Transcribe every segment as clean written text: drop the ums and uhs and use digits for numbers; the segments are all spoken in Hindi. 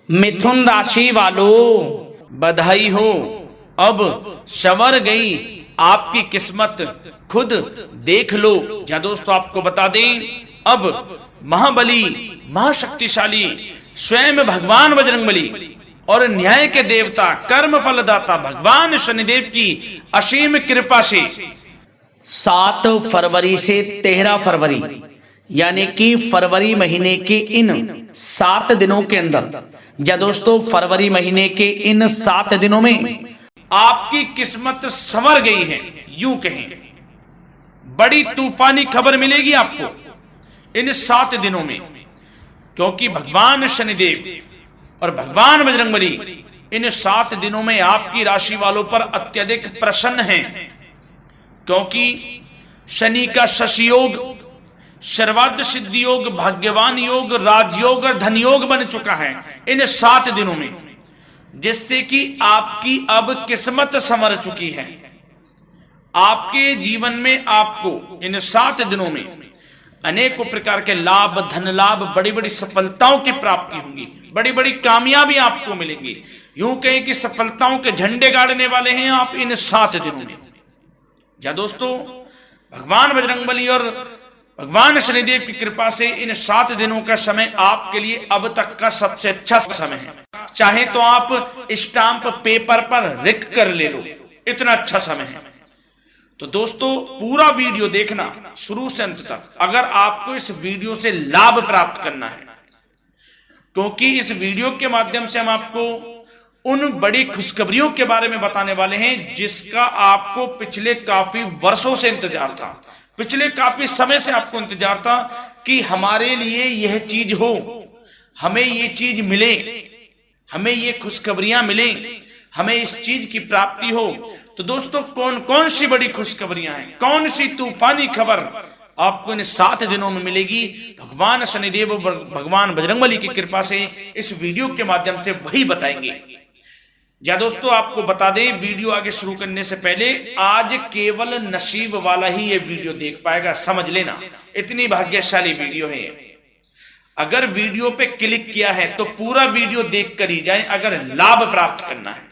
मिथुन राशि वालों बधाई हो, अब संवर गई आपकी किस्मत, खुद देख लो। या दोस्तों आपको बता दें, अब महाबली महाशक्तिशाली स्वयं भगवान बजरंगबली और न्याय के देवता कर्म फलदाता भगवान शनिदेव की असीम कृपा से 7 फरवरी से 13 फरवरी यानी कि फरवरी महीने के इन 7 दिनों के अंदर, या दोस्तों फरवरी महीने के इन 7 दिनों में आपकी किस्मत संवर गई है। यूं कहें, बड़ी तूफानी खबर मिलेगी आपको इन 7 दिनों में, क्योंकि भगवान शनिदेव और भगवान बजरंगबली इन 7 दिनों में आपकी राशि वालों पर अत्यधिक प्रसन्न हैं, क्योंकि शनि का शशि योग, सर्वार्थ सिद्धि योग, भाग्यवान योग, राजयोग और धन योग बन चुका है इन 7 दिनों में, जिससे कि आपकी अब किस्मत संवर चुकी है। आपके जीवन में आपको इन 7 दिनों में अनेकों प्रकार के लाभ, धन लाभ, बड़ी बड़ी सफलताओं की प्राप्ति होंगी, बड़ी बड़ी कामयाबी आपको मिलेंगी। यूं कहें कि सफलताओं के झंडे गाड़ने वाले हैं आप इन 7 दिनों में। या दोस्तों भगवान बजरंगबली और भगवान शनिदेव की कृपा से इन 7 दिनों का समय आपके लिए अब तक का सबसे अच्छा समय है। चाहे तो आप स्टाम्प पेपर पर लिख कर ले लो, इतना अच्छा समय है। तो दोस्तों पूरा वीडियो देखना शुरू से अंत तक, अगर आपको इस वीडियो से लाभ प्राप्त करना है, क्योंकि इस वीडियो के माध्यम से हम आपको उन बड़ी खुशखबरियों के बारे में बताने वाले हैं जिसका आपको पिछले काफी वर्षों से इंतजार था, पिछले काफी समय से आपको इंतजार था कि हमारे लिए यह चीज हो, हमें ये चीज मिले, हमें ये खुशखबरियां मिले, हमें इस चीज की प्राप्ति हो। तो दोस्तों कौन कौन सी बड़ी खुशखबरियां हैं, कौन सी तूफानी खबर आपको इन 7 दिनों में मिलेगी, भगवान शनिदेव और भगवान बजरंगबली की कृपा से इस वीडियो के माध्यम से वही बताएंगे। या दोस्तों आपको बता दें, वीडियो आगे शुरू करने से पहले आज केवल नसीब वाला ही ये वीडियो देख पाएगा, समझ लेना, इतनी भाग्यशाली वीडियो है। अगर वीडियो पे क्लिक किया है तो पूरा वीडियो देख कर ही जाए अगर लाभ प्राप्त करना है,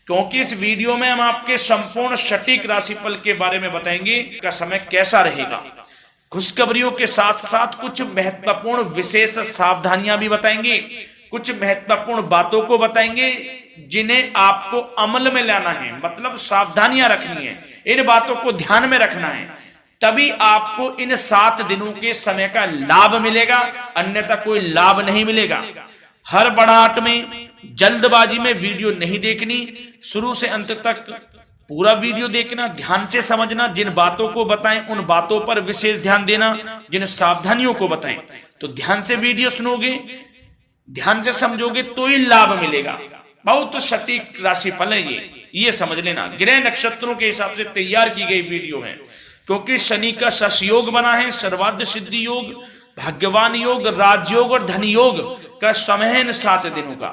क्योंकि इस वीडियो में हम आपके संपूर्ण सटीक राशिफल के बारे में बताएंगे का समय कैसा रहेगा। खुशखबरियों के साथ साथ कुछ महत्वपूर्ण विशेष सावधानियां भी बताएंगे, कुछ महत्वपूर्ण बातों को बताएंगे जिन्हें आपको अमल में लाना है, मतलब सावधानियां रखनी है, इन बातों को ध्यान में रखना है, तभी आपको इन 7 दिनों के समय का लाभ मिलेगा, अन्यथा कोई लाभ नहीं मिलेगा। हर बड़ाहट में, जल्दबाजी में वीडियो नहीं देखनी, शुरू से अंत तक पूरा वीडियो देखना, ध्यान से समझना, जिन बातों को बताएं उन बातों पर विशेष ध्यान देना, जिन सावधानियों को बताएं तो ध्यान से वीडियो सुनोगे, ध्यान से समझोगे तो ही लाभ मिलेगा। बहुत सटीक राशिफल है ये समझ लेना, ग्रह नक्षत्रों के हिसाब से तैयार की गई वीडियो है, क्योंकि शनि का शशि योग बना है, सर्वार्थ सिद्धि योग, भाग्यवान योग, राजयोग और धन योग का समय है इन 7 दिनों का।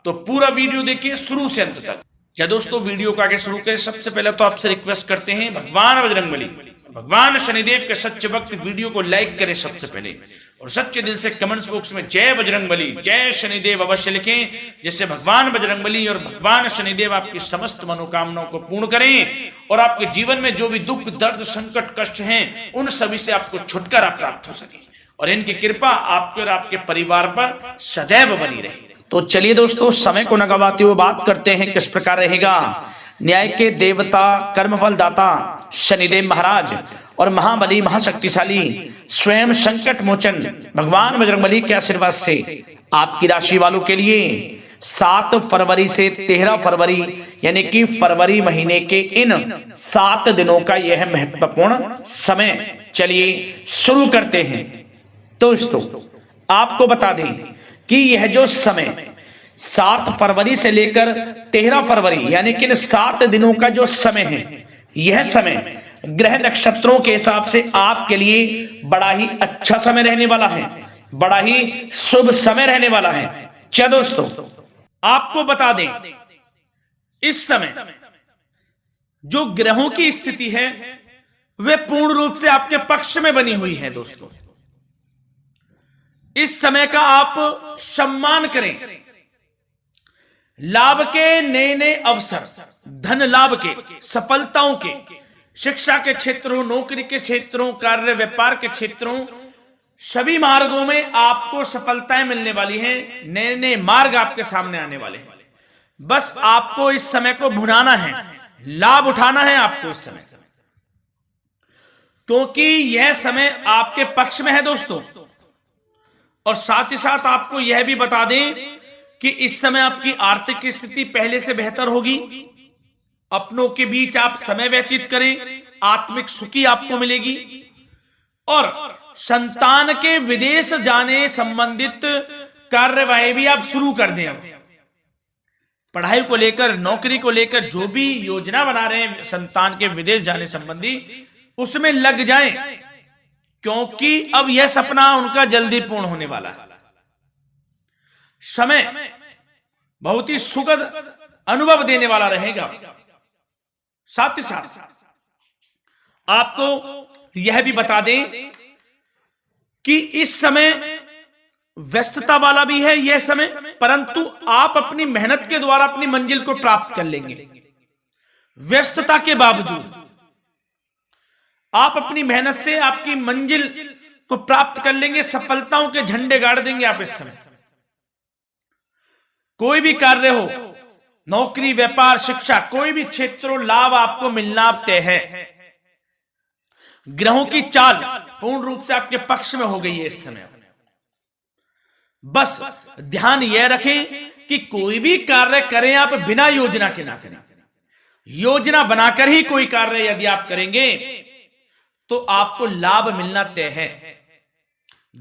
तो पूरा वीडियो देखिए शुरू से अंत तक। या दोस्तों वीडियो को आगे शुरू करें, सबसे पहले तो आपसे रिक्वेस्ट करते हैं, भगवान बजरंगबली, भगवान शनिदेव के सच्चे भक्त वीडियो को लाइक करें सबसे पहले, और सच्चे दिल से कमेंट्स बॉक्स में जय बजरंगबली, जय शनिदेव अवश्य लिखें, जिससे भगवान बजरंगबली और भगवान शनिदेव आपकी समस्त मनोकामनाओं को पूर्ण करें और आपके जीवन में जो भी दुख, दर्द, संकट, कष्ट हैं उन सभी से आपको छुटकारा प्राप्त हो सके, और इनकी कृपा आपके और आपके परिवार पर सदैव बनी रहे। तो चलिए दोस्तों समय को न गवाते हुए बात करते हैं किस प्रकार रहेगा न्याय के देवता, कर्मफल दाता शनिदेव महाराज और महाबली महाशक्तिशाली स्वयं संकट मोचन भगवान बजरंगबली के आशीर्वाद से आपकी राशि वालों के लिए 7 फरवरी से 13 फरवरी यानी कि फरवरी महीने के इन 7 दिनों का यह महत्वपूर्ण समय। चलिए शुरू करते हैं। दोस्तों आपको बता दें कि यह जो समय 7 फरवरी से लेकर 13 फरवरी यानी कि इन 7 दिनों का जो समय है, यह समय ग्रह नक्षत्रों के हिसाब से आपके लिए बड़ा ही अच्छा समय रहने वाला है, बड़ा ही शुभ समय रहने वाला है। क्या दोस्तों आपको बता दें, इस समय जो ग्रहों की स्थिति है वे पूर्ण रूप से आपके पक्ष में बनी हुई है। दोस्तों इस समय का आप सम्मान करें, लाभ के नए नए अवसर, धन लाभ के, सफलताओं के, शिक्षा के क्षेत्रों, नौकरी के क्षेत्रों, कार्य व्यापार के क्षेत्रों, सभी मार्गों में आपको सफलताएं मिलने वाली हैं। नए नए मार्ग आपके सामने आने वाले हैं। बस आपको इस समय को भुनाना है, लाभ उठाना है आपको इस समय, क्योंकि यह समय आपके पक्ष में है दोस्तों। और साथ ही साथ आपको यह भी बता दें कि इस समय आपकी आर्थिक स्थिति पहले से बेहतर होगी। अपनों के बीच आप समय व्यतीत करें, आत्मिक सुखी आपको मिलेगी। और संतान के विदेश जाने संबंधित कार्यवाही भी आप शुरू कर दें। अब पढ़ाई को लेकर, नौकरी को लेकर जो भी योजना बना रहे हैं संतान के विदेश जाने संबंधी, उसमें लग जाएं, क्योंकि अब यह सपना उनका जल्दी पूर्ण होने वाला है। समय बहुत ही सुखद अनुभव देने वाला रहेगा। साथ ही साथ आपको यह भी बता दें कि इस समय व्यस्तता वाला भी है यह समय, परंतु आप अपनी मेहनत के द्वारा अपनी मंजिल को प्राप्त कर लेंगे। व्यस्तता के बावजूद आप अपनी मेहनत से आपकी मंजिल को प्राप्त कर लेंगे। सफलताओं के झंडे गाड़ देंगे आप इस समय। कोई भी कार्य हो, नौकरी, व्यापार, शिक्षा, कोई भी क्षेत्र, लाभ आपको मिलना तय है। ग्रहों की चाल पूर्ण रूप से आपके पक्ष में हो गई है इस समय। बस ध्यान यह रखें कि कोई भी कार्य करें आप बिना योजना के ना करें। योजना बनाकर ही कोई कार्य यदि आप करेंगे तो आपको लाभ मिलना तय है।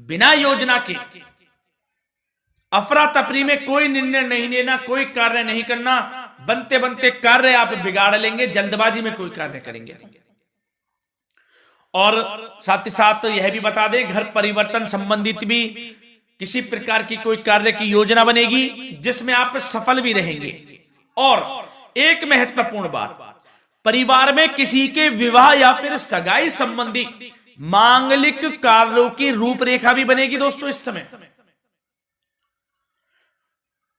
बिना योजना के अफरा तफरी में कोई निर्णय नहीं लेना, कोई कार्य नहीं करना। बनते बनते कार्य आप बिगाड़ लेंगे, जल्दबाजी में कोई कार्य करेंगे। और साथ ही साथ यह भी बता दें, घर परिवर्तन संबंधित भी किसी प्रकार की कोई कार्य की योजना बनेगी जिसमें आप सफल भी रहेंगे। और एक महत्वपूर्ण बात, परिवार में किसी के विवाह या फिर सगाई संबंधी मांगलिक कार्यों की रूपरेखा भी बनेगी दोस्तों इस समय।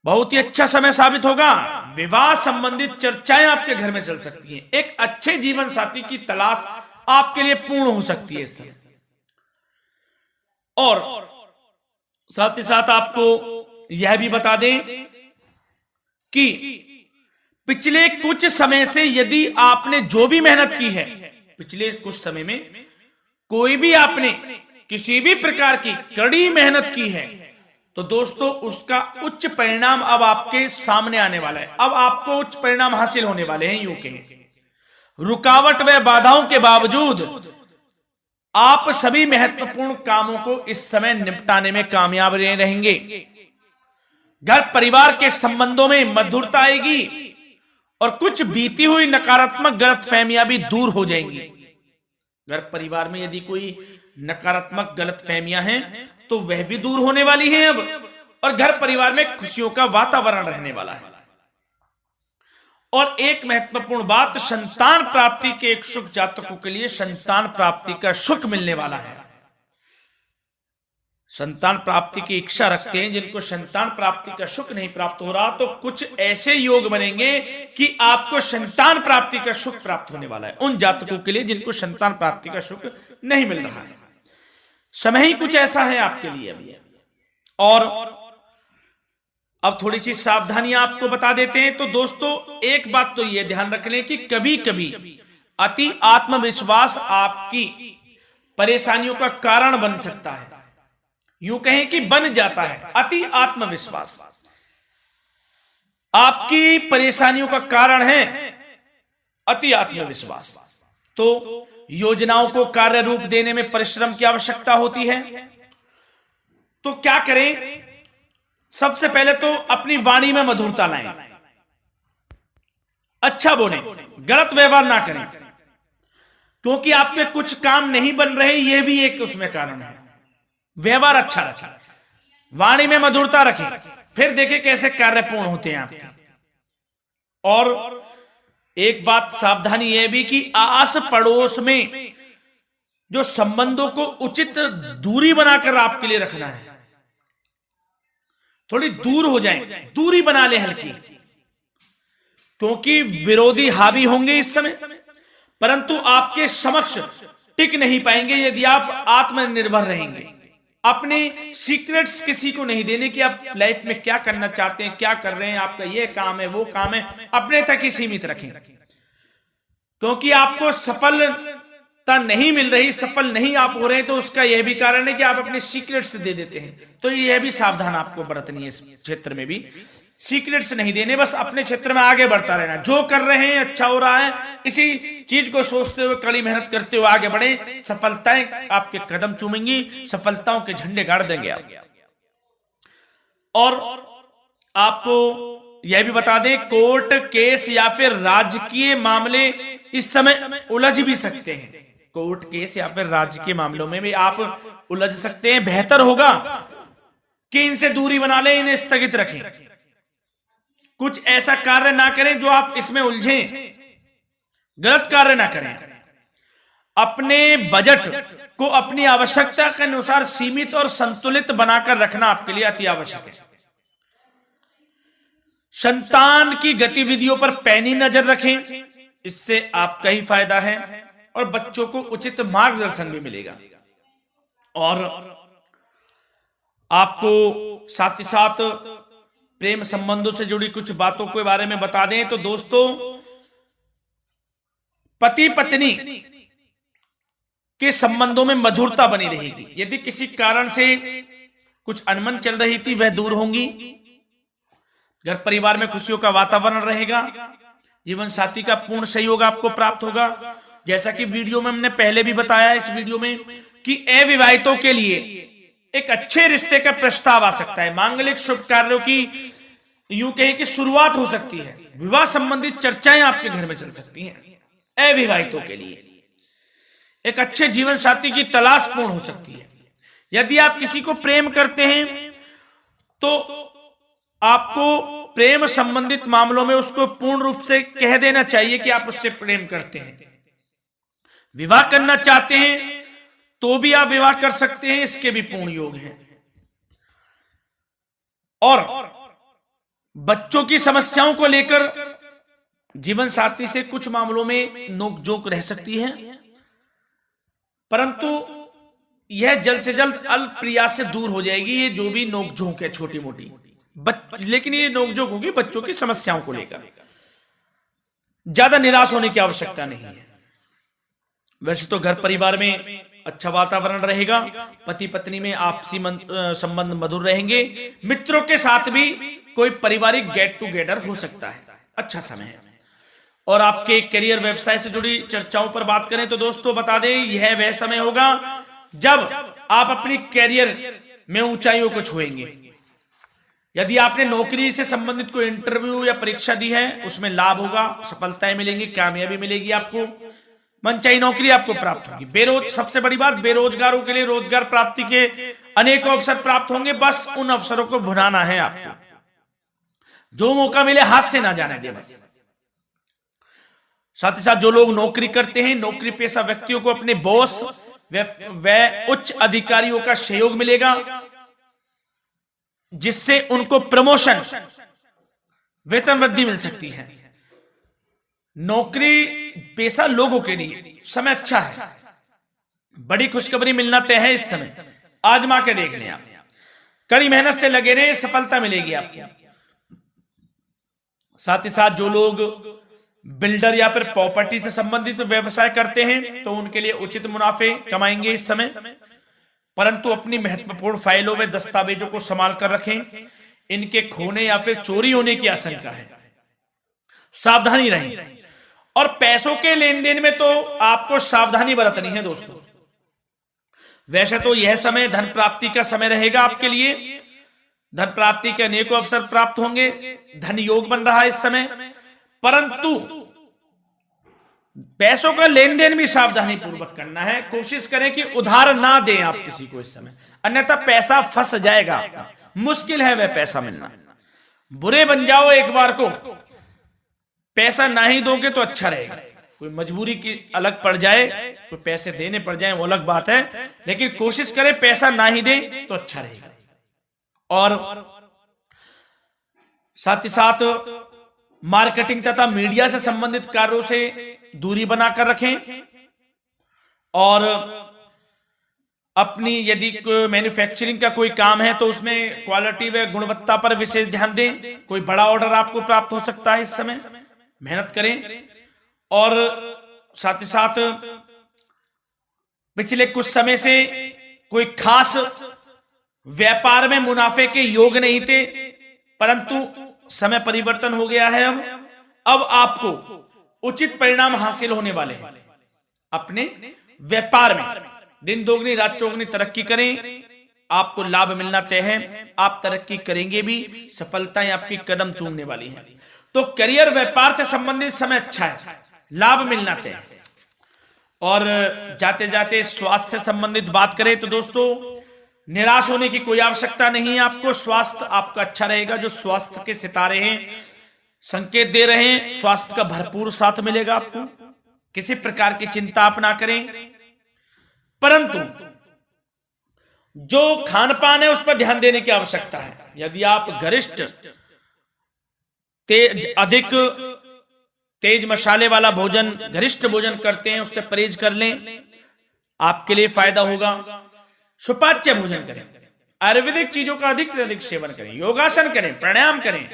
बहुत ही अच्छा समय साबित होगा। विवाह संबंधित चर्चाएं आपके घर में चल सकती हैं। एक अच्छे जीवन साथी की तलाश आपके लिए पूर्ण हो सकती है इस समय। और साथ ही साथ आपको यह भी बता दें कि पिछले कुछ समय से यदि आपने जो भी मेहनत की है, पिछले कुछ समय में कोई भी आपने किसी भी प्रकार की कड़ी मेहनत की है, तो दोस्तों उसका उच्च परिणाम अब आपके सामने आने वाला है। अब आपको उच्च परिणाम हासिल होने वाले हैं। यूं कहें, रुकावट व बाधाओं के बावजूद आप सभी महत्वपूर्ण कामों को इस समय निपटाने में कामयाब रहेंगे। घर परिवार के संबंधों में मधुरता आएगी और कुछ बीती हुई नकारात्मक गलतफहमियां भी दूर हो जाएंगी। घर परिवार में यदि कोई नकारात्मक गलतफहमियां हैं तो वह भी दूर होने वाली हैं अब, और घर परिवार में खुशियों का वातावरण रहने वाला है। और एक महत्वपूर्ण बात, संतान प्राप्ति के इच्छुक जातकों के लिए संतान प्राप्ति का सुख मिलने वाला है। संतान प्राप्ति की इच्छा रखते हैं जिनको संतान प्राप्ति का सुख नहीं प्राप्त हो रहा, तो कुछ ऐसे योग बनेंगे कि आपको संतान प्राप्ति का सुख प्राप्त होने वाला है। उन जातकों के लिए जिनको संतान प्राप्ति का सुख नहीं मिल रहा है, समय ही कुछ ऐसा है आपके लिए अभी। और अब थोड़ी सी सावधानियां आपको बता देते हैं। तो दोस्तों एक बात तो यह ध्यान रख लें कि कभी कभी अति आत्मविश्वास आपकी परेशानियों का कारण बन सकता है। यूं कहें कि बन जाता है। अति आत्मविश्वास आपकी परेशानियों का कारण है। अति आत्मविश्वास तो योजनाओं को कार्य रूप देने में परिश्रम की आवश्यकता होती है। तो क्या करें? सबसे पहले तो अपनी वाणी में मधुरता लाएं, अच्छा बोलें, गलत व्यवहार ना करें, क्योंकि आपके कुछ काम नहीं बन रहे, यह भी एक उसमें कारण है। व्यवहार अच्छा रखें, वाणी में मधुरता रखें, फिर देखें कैसे कार्य पूर्ण होते हैं आपके। और एक बात सावधानी यह भी कि आस पड़ोस में जो संबंधों को उचित दूरी बनाकर आपके लिए रखना है। थोड़ी दूर हो जाएं, दूरी बना ले हल्की, क्योंकि विरोधी हावी होंगे इस समय, परंतु आपके समक्ष टिक नहीं पाएंगे यदि आप आत्मनिर्भर रहेंगे। अपने सीक्रेट्स किसी को नहीं देने कि आप लाइफ में क्या करना चाहते हैं, क्या कर रहे हैं, आपका ये काम है, वो काम है, अपने तक ही सीमित रखें। क्योंकि आपको सफलता नहीं मिल रही, सफल नहीं आप हो रहे, तो उसका यह भी कारण है कि आप अपने सीक्रेट्स दे देते हैं। तो यह भी सावधान आपको बरतनी है, इस क्षेत्र में भी सीक्रेट्स नहीं देने, बस अपने क्षेत्र में आगे बढ़ता रहना। जो कर रहे हैं अच्छा हो रहा है, इसी चीज को सोचते हुए कड़ी मेहनत करते हुए आगे बढ़े। सफलताएं आपके कदम चूमेंगी, सफलताओं के झंडे गाड़ देंगे आप। और आपको यह भी बता दें, कोर्ट केस या फिर राजकीय मामले इस समय उलझ भी सकते हैं। कोर्ट केस या फिर राजकीय मामलों में भी आप उलझ सकते हैं। बेहतर होगा कि इनसे दूरी बना लें, इन्हें स्थगित रखें, कुछ ऐसा कार्य ना करें जो आप इसमें उलझें, गलत कार्य ना करें। अपने बजट को अपनी आवश्यकता के अनुसार सीमित और संतुलित बनाकर रखना आपके लिए अति आवश्यक है। संतान की गतिविधियों पर पैनी नजर रखें, इससे आपका ही फायदा है और बच्चों को उचित मार्गदर्शन भी मिलेगा। और आपको साथ ही साथ प्रेम संबंधों से जुड़ी कुछ बातों के बारे में बता दें तो दोस्तों, पति पत्नी के संबंधों में मधुरता बनी रहेगी। यदि किसी कारण से कुछ अनबन चल रही थी, वह दूर होंगी। घर परिवार में खुशियों का वातावरण रहेगा। जीवन साथी का पूर्ण सहयोग आपको प्राप्त होगा। जैसा कि वीडियो में हमने पहले भी बताया, इस वीडियो में, कि अविवाहितों के लिए एक अच्छे रिश्ते का प्रस्ताव आ सकता है। मांगलिक शुभ कार्यों की यूं कहें कि शुरुआत हो सकती है। विवाह संबंधित चर्चाएं आपके घर में चल सकती हैं। अविवाहितों के लिए एक अच्छे जीवन साथी की तलाश पूर्ण हो सकती है। यदि आप किसी को प्रेम करते हैं तो आपको प्रेम संबंधित मामलों में उसको पूर्ण रूप से कह देना चाहिए कि आप उससे प्रेम करते हैं। विवाह करना चाहते हैं तो भी आप विवाह कर सकते हैं, इसके भी पूर्ण योग हैं। और बच्चों की समस्याओं को लेकर जीवन साथी से कुछ मामलों में नोकझोंक रह सकती है, परंतु यह जल्द से जल्द अल्प प्रयास से दूर हो जाएगी। ये जो भी नोकझोंक है छोटी मोटी, लेकिन ये नोकझोंक होगी बच्चों की समस्याओं को लेकर। ज्यादा निराश होने की आवश्यकता नहीं है। वैसे तो घर परिवार में अच्छा वातावरण रहेगा। पति पत्नी में आपसी संबंध मधुर रहेंगे। मित्रों के साथ भी कोई पारिवारिक गेट टुगेदर हो सकता है। अच्छा समय है। और आपके करियर व्यवसाय से जुड़ी चर्चाओं पर बात करें तो दोस्तों बता दें, यह वह समय होगा जब आप अपनी करियर में ऊंचाइयों को छुएंगे। यदि आपने नौकरी से संबंधित कोई इंटरव्यू या परीक्षा दी है, उसमें लाभ होगा, सफलताएं मिलेंगी, कामयाबी मिलेगी, आपको मनचाही नौकरी आपको प्राप्त होगी। सबसे बड़ी बात, बेरोजगारों के लिए रोजगार प्राप्ति के अनेक अवसर प्राप्त होंगे। बस उन अवसरों को भुनाना है आपको। जो मौका मिले हाथ से ना जाने दे बस। साथ ही साथ जो लोग नौकरी करते हैं, नौकरी पेशा व्यक्तियों को अपने बॉस व उच्च अधिकारियों का सहयोग मिलेगा, जिससे उनको प्रमोशन, वेतन वृद्धि मिल सकती है। नौकरी पेशा लोगों के लिए समय अच्छा है। बड़ी खुशखबरी मिलना तय है इस समय। आजमा के देख लें आप। कड़ी मेहनत से लगे रहे, सफलता मिलेगी आपको। साथ ही साथ जो लोग बिल्डर या फिर प्रॉपर्टी से संबंधित व्यवसाय करते हैं तो उनके लिए उचित मुनाफे कमाएंगे इस समय। परंतु अपनी महत्वपूर्ण फाइलों व दस्तावेजों को संभाल कर रखें। इनके खोने या फिर चोरी होने की आशंका है। सावधानी रहें। और पैसों के लेन देन में तो आपको सावधानी बरतनी है दोस्तों। वैसे तो यह समय धन प्राप्ति का समय रहेगा आपके लिए। धन प्राप्ति के अनेकों अवसर प्राप्त होंगे। धन योग बन रहा है इस समय, परंतु पैसों का लेन देन भी सावधानी पूर्वक करना है। कोशिश करें कि उधार ना दें आप किसी को इस समय, अन्यथा पैसा फंस जाएगा आपका। मुश्किल है वह पैसा मिलना। बुरे बन जाओ एक बार को, पैसा ना ही दोगे तो अच्छा रहेगा। कोई मजबूरी की अलग पड़ जाए, कोई पैसे देने पड़ जाए वो अलग बात है, लेकिन कोशिश करें पैसा ना ही दें तो अच्छा रहेगा। और साथ ही साथ मार्केटिंग तथा मीडिया से संबंधित कार्यों से दूरी बनाकर रखें और अपनी यदि मैन्युफैक्चरिंग का कोई काम है तो उसमें क्वालिटी व गुणवत्ता पर विशेष ध्यान दें। कोई बड़ा ऑर्डर आपको प्राप्त हो सकता है, इस समय मेहनत करें। और साथ ही साथ पिछले कुछ समय से कोई खास व्यापार में मुनाफे के योग नहीं थे, परंतु समय परिवर्तन हो गया है। अब आपको उचित परिणाम हासिल होने वाले हैं। अपने व्यापार में दिन दोगुनी रात चौगुनी तरक्की करें, आपको लाभ मिलना तय है। आप तरक्की करेंगे भी, सफलताएं आपकी कदम चूमने वाली हैं। तो करियर व्यापार से संबंधित समय अच्छा है, लाभ मिलना तय है। और जाते जाते स्वास्थ्य से संबंधित बात करें तो दोस्तों, निराश होने की कोई आवश्यकता नहीं है। आपको स्वास्थ्य आपका अच्छा रहेगा। जो स्वास्थ्य के सितारे हैं संकेत दे रहे हैं, स्वास्थ्य का भरपूर साथ मिलेगा आपको। किसी प्रकार की चिंता आप ना करें, परंतु जो खान पान है उस पर ध्यान देने की आवश्यकता है। यदि आप गरिष्ठ अधिक तेज मसाले वाला भोजन, गरिष्ठ भोजन करते हैं, उससे परहेज कर लें, आपके लिए फायदा होगा। सुपाच्य भोजन करें, आयुर्वेदिक चीजों का अधिक से अधिक सेवन करें, योगासन करें, प्राणायाम करें।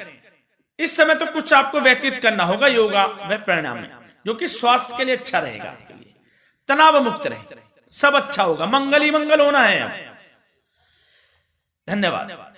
इस समय तो कुछ आपको व्यतीत करना होगा योगा व प्राणायाम में, जो कि स्वास्थ्य के लिए अच्छा रहेगा। आपके लिए तनाव मुक्त रहे, सब अच्छा होगा। मंगल ही मंगल होना है। धन्यवाद।